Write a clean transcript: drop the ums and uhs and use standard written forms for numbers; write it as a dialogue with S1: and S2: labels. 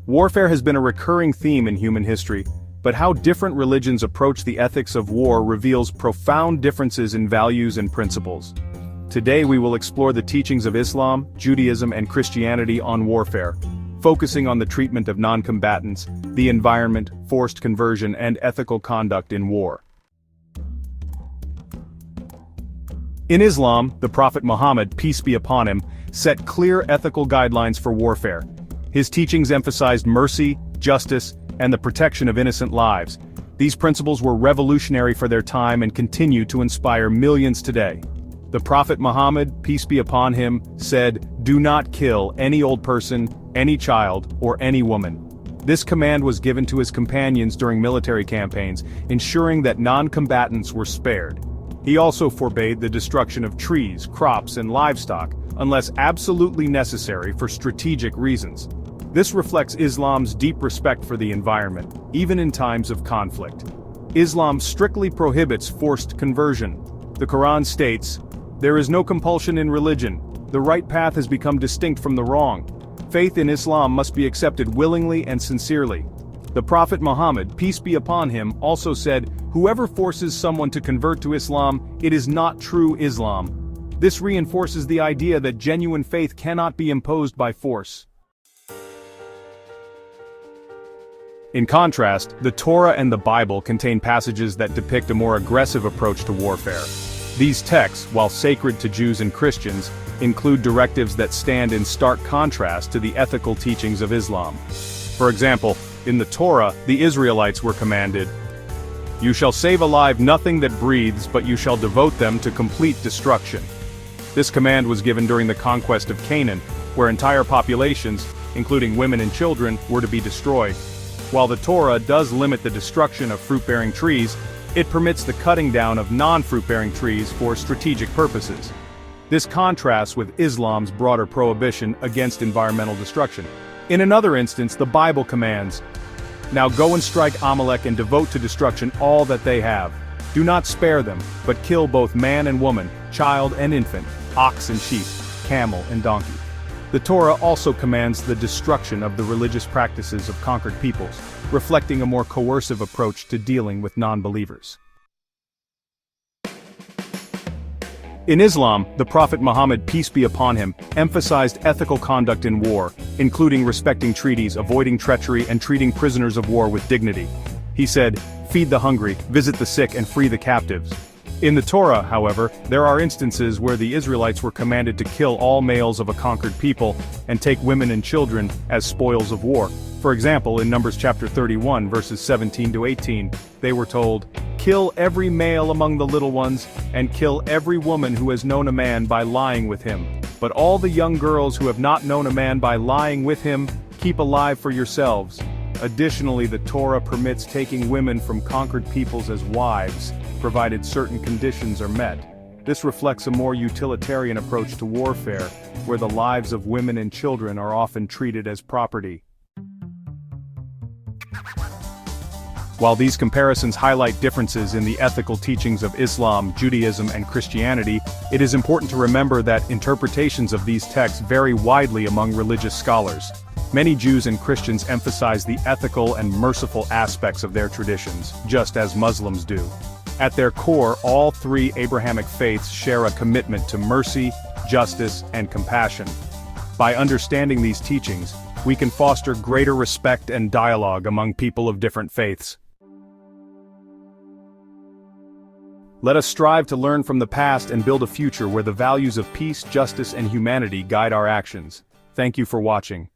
S1: Warfare has been a recurring theme in human history, but how different religions approach the ethics of war reveals profound differences in values and principles. Today we will explore the teachings of Islam, Judaism and Christianity on warfare, focusing on the treatment of non-combatants, the environment, forced conversion and ethical conduct in war. In Islam, the Prophet Muhammad, peace be upon him, set clear ethical guidelines for warfare. His teachings emphasized mercy, justice, and the protection of innocent lives. These principles were revolutionary for their time and continue to inspire millions today. The Prophet Muhammad, peace be upon him, said, "Do not kill any old person, any child, or any woman." This command was given to his companions during military campaigns, ensuring that non-combatants were spared. He also forbade the destruction of trees, crops, and livestock, unless absolutely necessary for strategic reasons. This reflects Islam's deep respect for the environment, even in times of conflict. Islam strictly prohibits forced conversion. The Quran states, "There is no compulsion in religion. The right path has become distinct from the wrong. Faith in Islam must be accepted willingly and sincerely." The Prophet Muhammad, peace be upon him, also said, "Whoever forces someone to convert to Islam, it is not true Islam." This reinforces the idea that genuine faith cannot be imposed by force. In contrast, the Torah and the Bible contain passages that depict a more aggressive approach to warfare. These texts, while sacred to Jews and Christians, include directives that stand in stark contrast to the ethical teachings of Islam. For example, in the Torah, the Israelites were commanded, "You shall save alive nothing that breathes, but you shall devote them to complete destruction." This command was given during the conquest of Canaan, where entire populations, including women and children, were to be destroyed. While the Torah does limit the destruction of fruit-bearing trees, it permits the cutting down of non-fruit-bearing trees for strategic purposes. This contrasts with Islam's broader prohibition against environmental destruction. In another instance, the Bible commands, "Now go and strike Amalek and devote to destruction all that they have. Do not spare them, but kill both man and woman, child and infant, ox and sheep, camel and donkey." The Torah also commands the destruction of the religious practices of conquered peoples, reflecting a more coercive approach to dealing with non-believers. In Islam, the Prophet Muhammad, peace be upon him, emphasized ethical conduct in war, including respecting treaties, avoiding treachery, and treating prisoners of war with dignity. He said, "Feed the hungry, visit the sick, and free the captives." In the Torah, however, there are instances where the Israelites were commanded to kill all males of a conquered people and take women and children as spoils of war. For example, in Numbers chapter 31, verses 17 to 18, they were told, "Kill every male among the little ones, and kill every woman who has known a man by lying with him. But all the young girls who have not known a man by lying with him, keep alive for yourselves." Additionally, the Torah permits taking women from conquered peoples as wives, provided certain conditions are met. This reflects a more utilitarian approach to warfare, where the lives of women and children are often treated as property. While these comparisons highlight differences in the ethical teachings of Islam, Judaism, and Christianity, it is important to remember that interpretations of these texts vary widely among religious scholars. Many Jews and Christians emphasize the ethical and merciful aspects of their traditions, just as Muslims do. At their core, all three Abrahamic faiths share a commitment to mercy, justice, and compassion. By understanding these teachings, we can foster greater respect and dialogue among people of different faiths. Let us strive to learn from the past and build a future where the values of peace, justice, and humanity guide our actions. Thank you for watching.